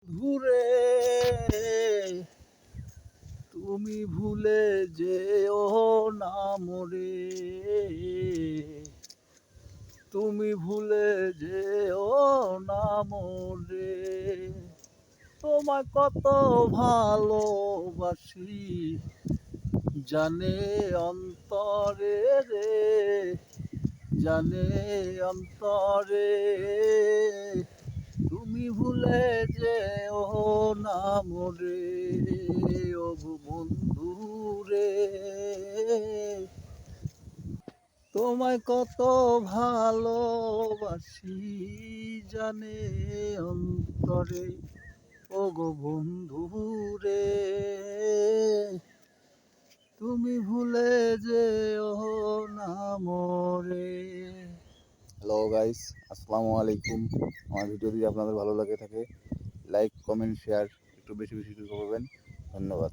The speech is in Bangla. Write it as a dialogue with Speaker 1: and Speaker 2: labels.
Speaker 1: ঘুরে তুমি ভুলে যেও না মোরে, তুমি ভুলে যেও না মোরে। তোমায় কত ভালোবাসি জানে অন্তরে রে, জানে অন্তরে। তুমি ভুলে যেও না মোরে, ও বন্ধু রে। তোমায় কত ভালোবাসি জানে অন্তরে, ও গো বন্ধু রে। তুমি ভুলে যেও না মোরে। হ্যালো গাইস, আসসালামু আলাইকুম। আমার ভিডিও যদি আপনাদের ভালো লাগে থাকে লাইক কমেন্ট শেয়ার একটু বেশি বেশি করবেন। ধন্যবাদ।